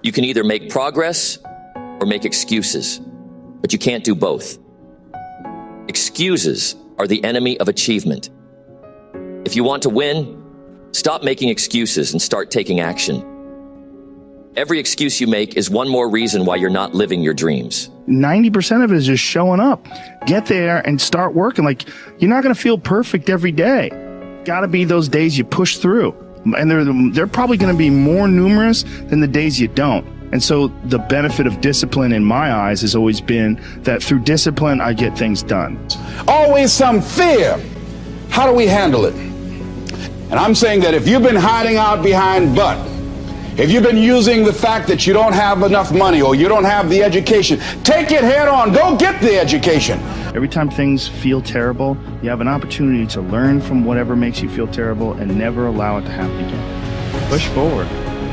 You can either make progress or make excuses, but you can't do both. Excuses are the enemy of achievement. If you want to win, stop making excuses and start taking action. Every excuse you make is one more reason why you're not living your dreams. 90% of it is just showing up. Get there and start working. Like, you're not going to feel perfect every day. Got to be those days you push through. And they're probably going to be more numerous than the days you don't. And so the benefit of discipline in my eyes has always been that through discipline, I get things done. Always some fear. How do we handle it? And I'm saying that if you've been hiding out behind but, if you've been using the fact that you don't have enough money or you don't have the education, take it head on. Go get the education. Every time things feel terrible, you have an opportunity to learn from whatever makes you feel terrible and never allow it to happen again. Push forward.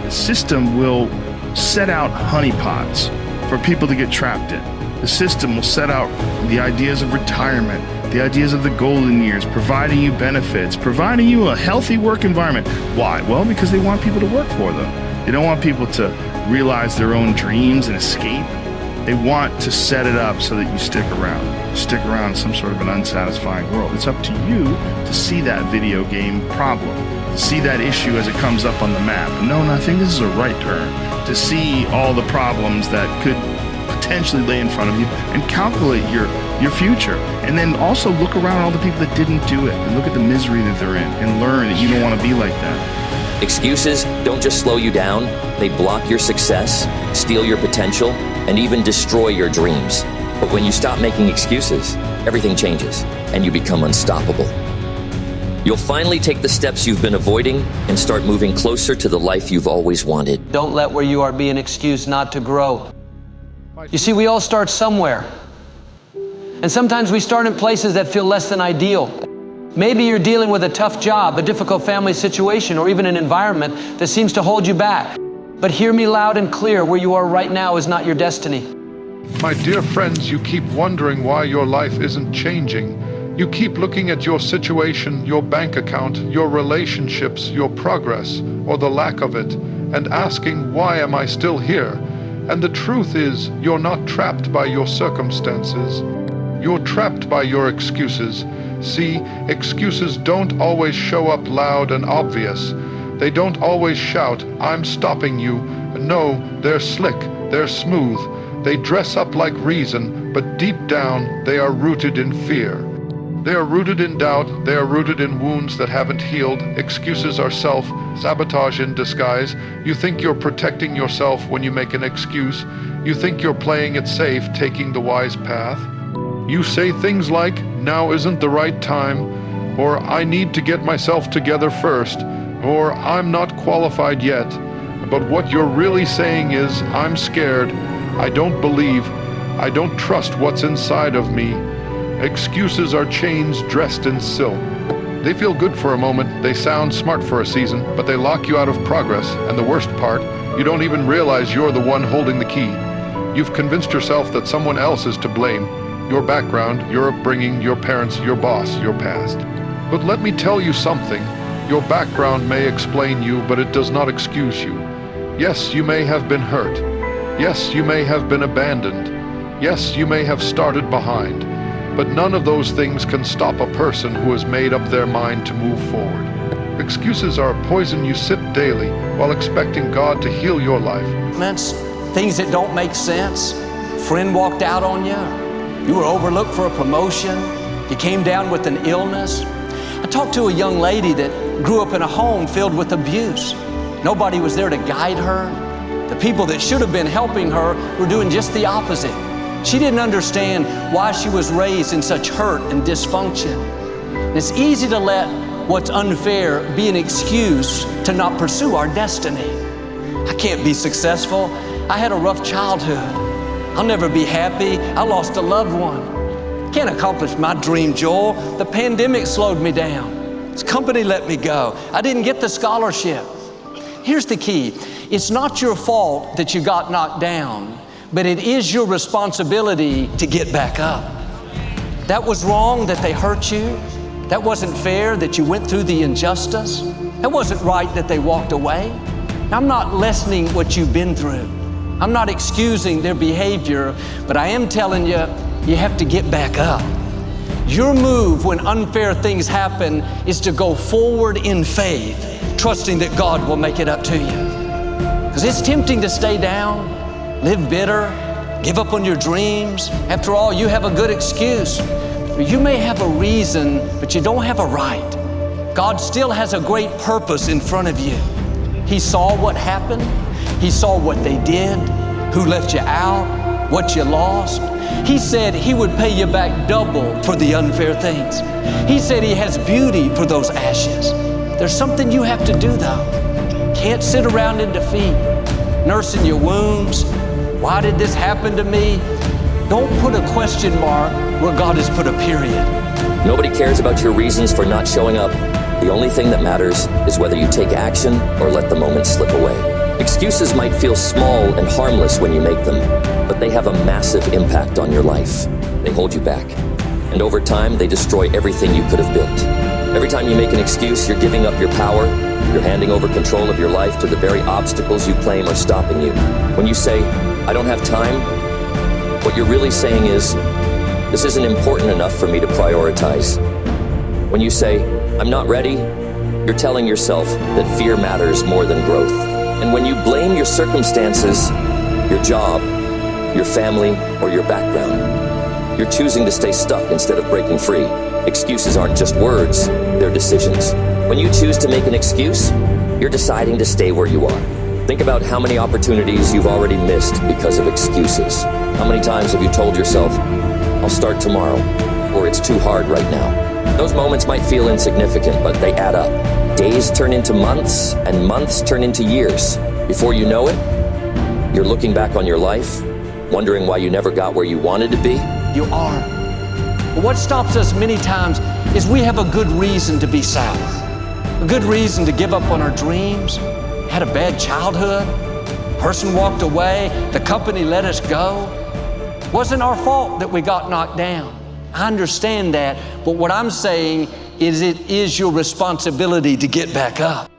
The system will set out honeypots for people to get trapped in. The system will set out the ideas of retirement, the ideas of the golden years, providing you benefits, providing you a healthy work environment. Why? Well, because they want people to work for them. They don't want people to realize their own dreams and escape. They want to set it up so that you stick around in some sort of an unsatisfying world. It's up to you to see that video game problem, to see that issue as it comes up on the map. No, I think this is a right turn. To see all the problems that could potentially lay in front of you and calculate your future. And then also look around at all the people that didn't do it and look at the misery that they're in and learn that you don't want to be like that. Excuses don't just slow you down, they block your success, steal your potential, and even destroy your dreams. But when you stop making excuses, everything changes and you become unstoppable. You'll finally take the steps you've been avoiding and start moving closer to the life you've always wanted. Don't let where you are be an excuse not to grow. You see, we all start somewhere. And sometimes we start in places that feel less than ideal. Maybe you're dealing with a tough job, a difficult family situation, or even an environment that seems to hold you back. But hear me loud and clear, where you are right now is not your destiny. My dear friends, you keep wondering why your life isn't changing. You keep looking at your situation, your bank account, your relationships, your progress, or the lack of it, and asking, why am I still here? And the truth is, you're not trapped by your circumstances. You're trapped by your excuses. See, excuses don't always show up loud and obvious. They don't always shout, I'm stopping you. No, they're slick, they're smooth. They dress up like reason, but deep down, they are rooted in fear. They are rooted in doubt, they are rooted in wounds that haven't healed. Excuses are self-sabotage in disguise. You think you're protecting yourself when you make an excuse. You think you're playing it safe, taking the wise path. You say things like, now isn't the right time, or I need to get myself together first, or I'm not qualified yet. But what you're really saying is, I'm scared, I don't believe, I don't trust what's inside of me. Excuses are chains dressed in silk. They feel good for a moment, they sound smart for a season, but they lock you out of progress, and the worst part, you don't even realize you're the one holding the key. You've convinced yourself that someone else is to blame. Your background, your upbringing, your parents, your boss, your past. But let me tell you something. Your background may explain you, but it does not excuse you. Yes, you may have been hurt. Yes, you may have been abandoned. Yes, you may have started behind. But none of those things can stop a person who has made up their mind to move forward. Excuses are a poison you sip daily while expecting God to heal your life. Things that don't make sense. Friend walked out on you. You were overlooked for a promotion. You came down with an illness. I talked to a young lady that grew up in a home filled with abuse. Nobody was there to guide her. The people that should have been helping her were doing just the opposite. She didn't understand why she was raised in such hurt and dysfunction. And it's easy to let what's unfair be an excuse to not pursue our destiny. I can't be successful. I had a rough childhood. I'll never be happy. I lost a loved one. Can't accomplish my dream, Joel. The pandemic slowed me down. This company let me go. I didn't get the scholarship. Here's the key. It's not your fault that you got knocked down, but it is your responsibility to get back up. That was wrong that they hurt you. That wasn't fair that you went through the injustice. That wasn't right that they walked away. I'm not lessening what you've been through. I'm not excusing their behavior, but I am telling you, you have to get back up. Your move when unfair things happen is to go forward in faith, trusting that God will make it up to you. Because it's tempting to stay down, live bitter, give up on your dreams. After all, you have a good excuse. You may have a reason, but you don't have a right. God still has a great purpose in front of you. He saw what happened. He saw what they did, who left you out, what you lost. He said He would pay you back double for the unfair things. He said He has beauty for those ashes. There's something you have to do though. Can't sit around in defeat, nursing your wounds. Why did this happen to me? Don't put a question mark where God has put a period. Nobody cares about your reasons for not showing up. The only thing that matters is whether you take action or let the moment slip away. Excuses might feel small and harmless when you make them, but they have a massive impact on your life. They hold you back. And over time, they destroy everything you could have built. Every time you make an excuse, you're giving up your power. You're handing over control of your life to the very obstacles you claim are stopping you. When you say, I don't have time, what you're really saying is, this isn't important enough for me to prioritize. When you say, I'm not ready, you're telling yourself that fear matters more than growth. And when you blame your circumstances, your job, your family, or your background, you're choosing to stay stuck instead of breaking free. Excuses aren't just words, they're decisions. When you choose to make an excuse, you're deciding to stay where you are. Think about how many opportunities you've already missed because of excuses. How many times have you told yourself, I'll start tomorrow, or it's too hard right now? Those moments might feel insignificant, but they add up. Days turn into months, and months turn into years. Before you know it, you're looking back on your life, wondering why you never got where you wanted to be. You are. But what stops us many times is we have a good reason to be sour. A good reason to give up on our dreams. Had a bad childhood. Person walked away. The company let us go. Wasn't our fault that we got knocked down. I understand that, but what I'm saying is it is your responsibility to get back up.